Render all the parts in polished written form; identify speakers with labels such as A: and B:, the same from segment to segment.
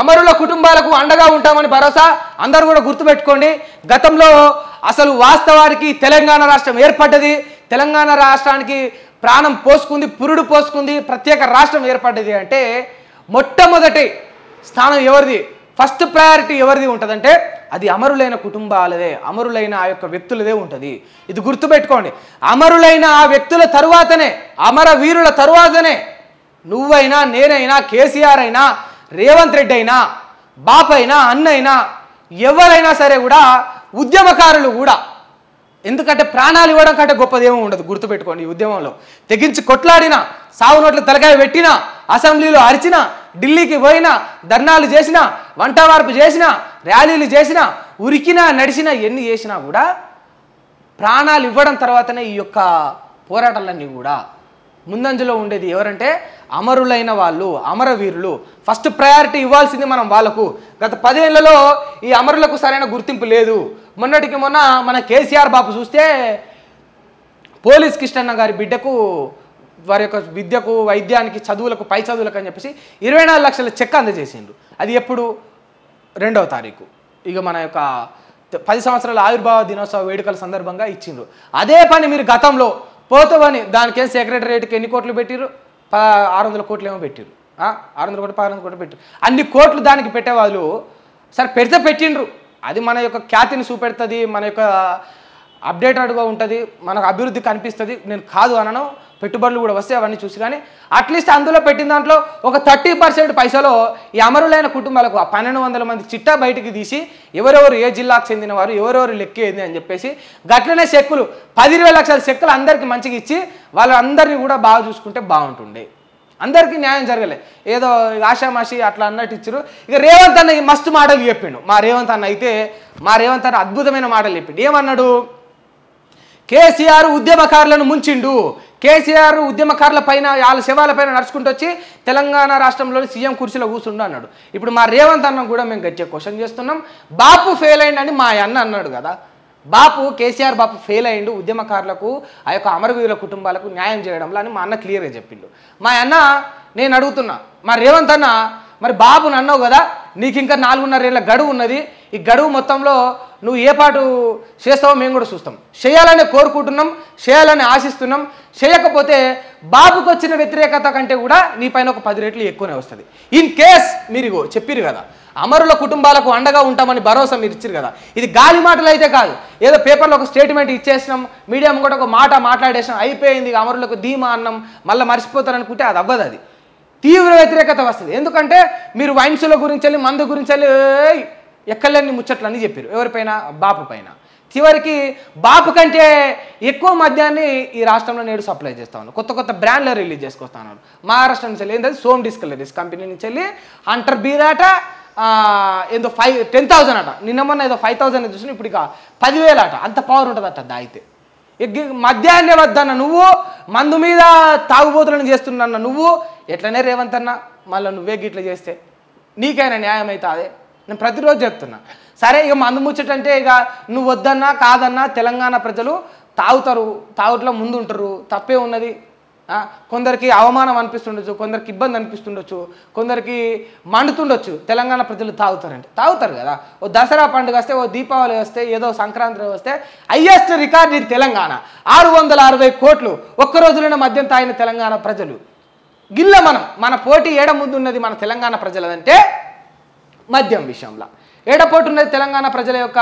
A: అమరుల కుటుంబాలకు అండగా ఉంటామని భరోసా. అందరూ కూడా గుర్తుపెట్టుకోండి, గతంలో అసలు వాస్తవానికి తెలంగాణ రాష్ట్రం ఏర్పడ్డది, తెలంగాణ రాష్ట్రానికి ప్రాణం పోసుకుంది, పురుడు పోసుకుంది, ప్రత్యేక రాష్ట్రం ఏర్పడ్డది అంటే మొట్టమొదటి స్థానం ఎవరిది, ఫస్ట్ ప్రయారిటీ ఎవరిది ఉంటుందంటే అది అమరులైన కుటుంబాలదే, అమరులైన ఆ యొక్క వ్యక్తులదే ఉంటుంది. ఇది గుర్తుపెట్టుకోండి. అమరులైన ఆ వ్యక్తుల తరువాతనే, అమర వీరుల తరువాతనే నువ్వైనా, నేనైనా, కేసీఆర్ అయినా, రేవంత్ రెడ్డి అయినా, బాపైనా, అన్నైనా, ఎవరైనా సరే కూడా ఉద్యమకారులు కూడా. ఎందుకంటే ప్రాణాలు ఇవ్వడం కంటే గొప్పదేమో ఉండదు. గుర్తుపెట్టుకోండి, ఈ ఉద్యమంలో తెగించి కొట్లాడినా, సావు నోట్ల తలకాయ పెట్టినా, అసెంబ్లీలో అరిచినా, ఢిల్లీకి పోయినా, ధర్నాలు చేసినా, వంటవార్పు చేసినా, ర్యాలీలు చేసినా, ఉరికినా, నడిచినా, ఎన్ని చేసినా కూడా ప్రాణాలు ఇవ్వడం తర్వాతనే ఈ యొక్క పోరాటాలన్నీ కూడా ముందంజలో ఉండేది ఎవరంటే అమరులైన వాళ్ళు, అమరవీరులు. ఫస్ట్ ప్రయారిటీ ఇవ్వాల్సింది మనం వాళ్ళకు. గత 10 ఏళ్లలో ఈ అమరులకు సరైన గుర్తింపు లేదు. మొన్నటికి మొన్న మన కేసీఆర్ బాబు చూస్తే పోలీస్ కృష్ణన్న గారి బిడ్డకు వారి యొక్క విద్యకు, వైద్యానికి, చదువులకు, పై చదువులకు అని చెప్పేసి 24 లక్షల చెక్ అందజేసిండ్రు. అది ఎప్పుడు 2వ తారీఖు, ఇక మన యొక్క 10 సంవత్సరాల ఆవిర్భావ దినోత్సవ వేడుకల సందర్భంగా ఇచ్చిండ్రు. అదే పని మీరు గతంలో పోతావని దానికేం సెక్రటరేట్కి ఎన్ని కోట్లు పెట్టిరు, 600 కోట్లు ఏమో పెట్టిరు, 600 కోట్లు 500 కోట్లు పెట్టిరు. అన్ని కోట్లు దానికి పెట్టేవాళ్ళు. సరే పెడితే పెట్టిండ్రు, అది మన యొక్క ఖ్యాతిని చూపెడుతుంది, మన యొక్క అప్డేటెడ్గా ఉంటుంది, మనకు అభివృద్ధి కనిపిస్తుంది. నేను కాదు అనను, పెట్టుబడులు కూడా వస్తే అవన్నీ చూసి. కానీ అట్లీస్ట్ అందులో పెట్టిన దాంట్లో ఒక 30% పైసలో ఈ అమరులైన కుటుంబాలకు 1200 మంది చిట్టా బయటికి తీసి ఎవరెవరు ఏ జిల్లాకు చెందినవారు, ఎవరెవరు లెక్కేది అని చెప్పేసి గట్లనే చెక్కులు 10-20 లక్షల చెక్కులు అందరికీ మంచిగా ఇచ్చి వాళ్ళందరినీ కూడా బాగా చూసుకుంటే బాగుంటుండే. అందరికీ న్యాయం జరగలే, ఏదో ఆషామాషి అట్లా అన్నట్టు ఇచ్చారు. ఇక రేవంత్ అన్న మస్తు మాటలు చెప్పిండు. మా రేవంత్ అన్న అద్భుతమైన మాటలు చెప్పిండు. ఏమన్నాడు, కేసీఆర్ ఉద్యమకారులను ముంచిండు, కేసీఆర్ ఉద్యమకారుల పైన, వాళ్ళ శవాల పైన నడుచుకుంటూ వచ్చి తెలంగాణ రాష్ట్రంలోని సీఎం కుర్చీలో కూర్చుండు అన్నాడు. ఇప్పుడు మా రేవంత్ అన్న కూడా మేము గట్టిగా క్వశ్చన్ చేస్తున్నాం. బాపు ఫెయిల్ అయిందని మా అన్న అన్నాడు కదా, బాపు కేసీఆర్ బాపు ఫెయిల్ అయ్యిండు ఉద్యమకారులకు, ఆ యొక్క అమరవీరుల కుటుంబాలకు న్యాయం చేయడంలో అని మా అన్న క్లియర్గా చెప్పిండు. మా అన్న నేను అడుగుతున్నా, మా రేవంత్ అన్న మరి బాబుని అన్నావు కదా, నీకు ఇంకా 4.5 ఏళ్ళ గడువు ఉన్నది, ఈ గడువు మొత్తంలో నువ్వు ఏ పాటు చేస్తావో మేము కూడా చూస్తాం, చేయాలని కోరుకుంటున్నాం, చేయాలని ఆశిస్తున్నాం. చేయకపోతే బాబుకు వచ్చిన వ్యతిరేకత కంటే కూడా నీ పైన ఒక 10 రెట్లు ఎక్కువనే వస్తుంది. ఇన్ కేస్ మీరు చెప్పిరు కదా అమరుల కుటుంబాలకు అండగా ఉంటామని భరోసా మీరు ఇచ్చారు కదా, ఇది గాలి మాటలు అయితే కాదు, ఏదో పేపర్లో ఒక స్టేట్మెంట్ ఇచ్చేసినాం, మీడియా కూడా ఒక మాట మాట్లాడేసినాం, అయిపోయింది, అమరులకు ధీమా అన్నం, మళ్ళీ మర్చిపోతారనుకుంటే అది అవ్వదు. అది తీవ్ర వ్యతిరేకత వస్తుంది. ఎందుకంటే మీరు వైన్సుల గురించి వెళ్ళి, మందు గురించి వెళ్ళి ఎక్కలేని ముచ్చట్లన్నీ చెప్పారు. ఎవరిపైన, బాపు పైన. చివరికి బాపు కంటే ఎక్కువ మద్యాన్ని ఈ రాష్ట్రంలో నేడు సప్లై చేస్తా ఉన్నారు. కొత్త కొత్త బ్రాండ్లు రిలీజ్ చేసుకొస్తా ఉన్నారు. మహారాష్ట్ర నుంచి వెళ్ళి ఏంటంటే సోమ్ డిస్టిలరీస్ కంపెనీ నుంచి వెళ్ళి హంటర్ బీరాట ఏదో 10,000 అట, నిన్న మొన్న ఏదో 5,000 చూసిన, ఇప్పుడు ఇక 10,000 అట. అంత పవర్ ఉంటుంది అట దాయితే. మద్యాన్నే వద్దన్న నువ్వు, మందు మీద తాగుబోతులను చేస్తున్నా నువ్వు, ఎట్లనే రేవంత్ అన్న మళ్ళీ నువ్వే గిట్ల చేస్తే నీకైనా న్యాయం అయితే అదే నేను ప్రతిరోజు చెప్తున్నా. సరే ఇక మందు ముచ్చటంటే ఇక నువ్వు వద్దన్నా కాదన్నా తెలంగాణ ప్రజలు తాగుతారు, తాగుట్లో ముందు ఉంటారు, తప్పే ఉన్నది. కొందరికి అవమానం అనిపిస్తుండొచ్చు, కొందరికి ఇబ్బంది అనిపిస్తుండొచ్చు, కొందరికి మండుతుండొచ్చు. తెలంగాణ ప్రజలు తాగుతారంటే తాగుతారు కదా. ఓ దసరా పండుగ వస్తే, ఓ దీపావళి వస్తే, ఏదో సంక్రాంతి వస్తే హైయెస్ట్ రికార్డ్ ఇది తెలంగాణ. 660 కోట్లు ఒక్క రోజులోనే మద్యం తాగిన తెలంగాణ ప్రజలు. గిల్ల మన పోటీ ఏడ ముందు ఉన్నది మన తెలంగాణ ప్రజలదంటే మద్యం విషయంలో. ఏడపోటు ఉన్నది తెలంగాణ ప్రజల యొక్క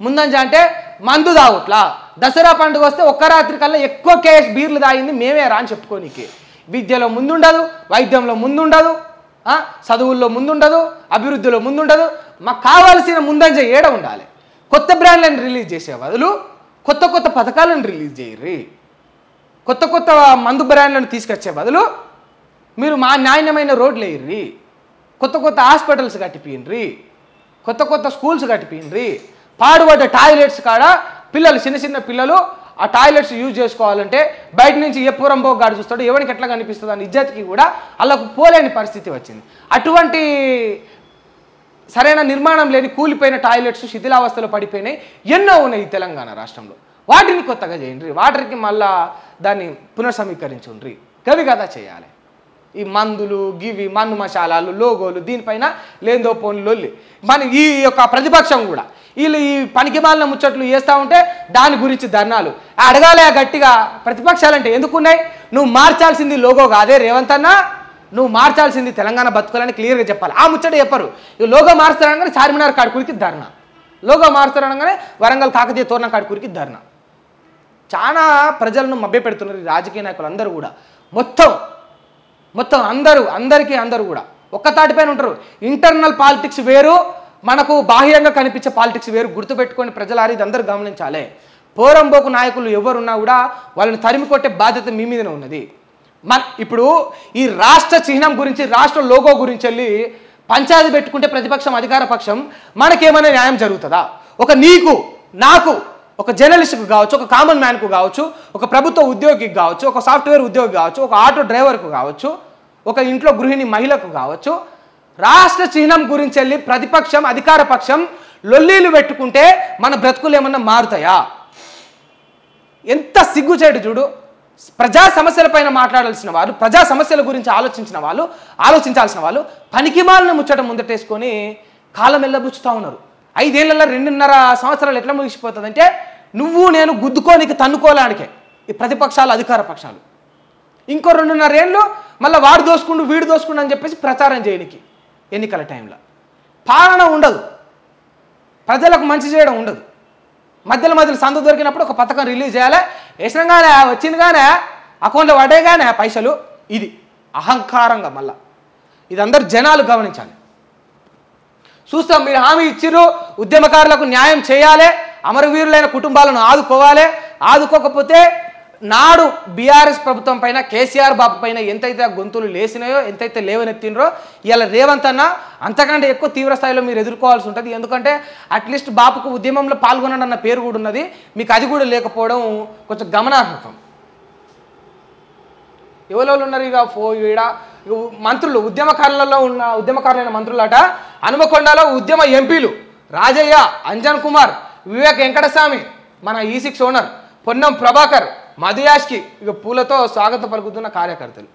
A: ముందంజ అంటే మందు తాగుట్లా. దసరా పండుగ వస్తే ఒక్క రాత్రి కల్లా ఎక్కువ కేస్ బీర్లు తాగింది మేమే రా అని చెప్పుకోనికి. విద్యలో ముందుండదు, వైద్యంలో ముందుండదు, చదువుల్లో ముందుండదు, అభివృద్ధిలో ముందుండదు. మాకు కావాల్సిన ముందంజ ఏడ ఉండాలి. కొత్త బ్రాండ్లను రిలీజ్ చేసే బదులు కొత్త కొత్త పథకాలను రిలీజ్ చేయర్రి. కొత్త కొత్త మందు బ్రాండ్లను తీసుకొచ్చే బదులు మీరు మా నాణ్యమైన రోడ్లు వేయర్రి, కొత్త కొత్త హాస్పిటల్స్ కట్టిపోయినరి, కొత్త కొత్త స్కూల్స్ కట్టిపోయినరి. పాడుబడ్డ టాయిలెట్స్ కాడ పిల్లలు, చిన్న చిన్న పిల్లలు ఆ టాయిలెట్స్ యూజ్ చేసుకోవాలంటే బయట నుంచి ఏ పూరంబో గాడు చూస్తాడు, ఎవరికి ఎట్లా కనిపిస్తుంది అని ఇజ్జత్కి కూడా వాళ్ళకు పోలేని పరిస్థితి వచ్చింది. అటువంటి సరైన నిర్మాణం లేని కూలిపోయిన టాయిలెట్స్ శిథిలావస్థలో పడిపోయినాయి ఎన్నో ఉన్నాయి ఈ తెలంగాణ రాష్ట్రంలో. వాటిని కొత్తగా చేయండి, వాటికి మళ్ళా దాన్ని పునఃసమీకరించుండ్రి, గవి కదా చేయాలి. ఈ మందులు గివి మన్ను మసాలాలు లోగోలు దీనిపైన లేందో పోని లొల్లి మన ఈ యొక్క ప్రతిపక్షం కూడా వీళ్ళు ఈ పనికిమాలిన ముచ్చట్లు చేస్తూ ఉంటే దాని గురించి ధర్నాలు అడగాలే గట్టిగా. ప్రతిపక్షాలంటే ఎందుకున్నాయి? నువ్వు మార్చాల్సింది లోగో కాదే రేవంత్ అన్న, నువ్వు మార్చాల్సింది తెలంగాణ బతుకులని క్లియర్గా చెప్పాలి. ఆ ముచ్చట చెప్పరు. ఈ లోగో మారుస్తారనగానే చార్మినార్ కాడుకురికి ధర్నా, లోగో మారుస్తారనగానే వరంగల్ కాకతీయ తోరణం కాడుకురికి ధర్నా. చాలా ప్రజలను మభ్యపెడుతున్నారు ఈ రాజకీయ నాయకులు అందరూ కూడా. మొత్తం అందరూ కూడా ఒక్కతాటిపైన ఉంటారు. ఇంటర్నల్ పాలిటిక్స్ వేరు, మనకు బాహ్యంగా కనిపించే పాలిటిక్స్ వేరు. గుర్తుపెట్టుకొని ప్రజలారి ఇది అందరూ గమనించాలి. పోరంబోకు నాయకులు ఎవరున్నా కూడా వాళ్ళని తరిమి కొట్టే బాధ్యత మీ మీదనే ఉన్నది. ఇప్పుడు ఈ రాష్ట్ర చిహ్నం గురించి రాష్ట్ర లోగో గురించి వెళ్ళి పంచాయతీ పెట్టుకుంటే ప్రతిపక్షం అధికార పక్షం మనకేమైనా న్యాయం జరుగుతుందా? ఒక నీకు నాకు ఒక జర్నలిస్ట్కు కావచ్చు, ఒక కామన్ మ్యాన్కు కావచ్చు, ఒక ప్రభుత్వ ఉద్యోగికి కావచ్చు, ఒక సాఫ్ట్వేర్ ఉద్యోగి కావచ్చు, ఒక ఆటో డ్రైవర్కు కావచ్చు, ఒక ఇంట్లో గృహిణి మహిళకు కావచ్చు, రాష్ట్ర చిహ్నం గురించి వెళ్ళి ప్రతిపక్షం అధికార పక్షం లొల్లీలు పెట్టుకుంటే మన బ్రతుకులు ఏమన్నా మారుతాయా? ఎంత సిగ్గుచేటు చూడు. ప్రజా సమస్యలపైన మాట్లాడాల్సిన వాళ్ళు, ప్రజా సమస్యల గురించి ఆలోచించాల్సిన వాళ్ళు పనికిమాలిన ముచ్చట ముందటేసుకొని కాలం వెళ్ళబుచ్చుతూ ఉన్నారు. 5 ఏళ్లలో 2.5 సంవత్సరాలు ఎట్లా ముగిసిపోతుందంటే నువ్వు నేను గుద్దుకోనికి తన్నుకోలానికే ఈ ప్రతిపక్షాలు అధికార పక్షాలు. ఇంకో 2.5 ఏళ్ళు మళ్ళీ వాడు దోసుకుండు వీడు దోసుకుండు అని చెప్పేసి ప్రచారం చేయడానికి ఎన్నికల టైంలో పాలన ఉండదు, ప్రజలకు మంచి చేయడం ఉండదు. మధ్యలో సందు దొరికినప్పుడు ఒక పథకం రిలీజ్ చేయాలి, వేసినగానే వచ్చిందిగానే అకౌంట్లో పడేగానే పైసలు. ఇది అహంకారంగా మళ్ళా ఇది అందరు జనాలు గమనించాలి. చూస్తాం, మీరు హామీ ఇచ్చిర్రు ఉద్యమకారులకు న్యాయం చేయాలి, అమరవీరులైన కుటుంబాలను ఆదుకోవాలి. ఆదుకోకపోతే నాడు బీఆర్ఎస్ ప్రభుత్వం పైన కేసీఆర్ బాబు పైన ఎంతైతే గొంతులు లేసినాయో, ఎంతైతే లేవనెత్తినరో, ఇలా రేవంత్ అన్న అంతకంటే ఎక్కువ తీవ్ర స్థాయిలో మీరు ఎదుర్కోవాల్సి ఉంటుంది. ఎందుకంటే అట్లీస్ట్ బాపుకు ఉద్యమంలో పాల్గొనడం అన్న పేరు కూడా ఉన్నది, మీకు అది కూడా లేకపోవడం కొంచెం గమనార్హం. ఎవరెవరు ఉన్నారు ఇక ఈడ మంత్రులు, ఉద్యమకారులైన మంత్రులట. హనుమకొండలో ఉద్యమ ఎంపీలు రాజయ్య, అంజన్ కుమార్, వివేక్ వెంకటస్వామి, మన E6 ఓనర్ పొన్నం ప్రభాకర్, మధుయాష్కి ఇక పూలతో స్వాగతం పలుకుతున్న కార్యకర్తలు.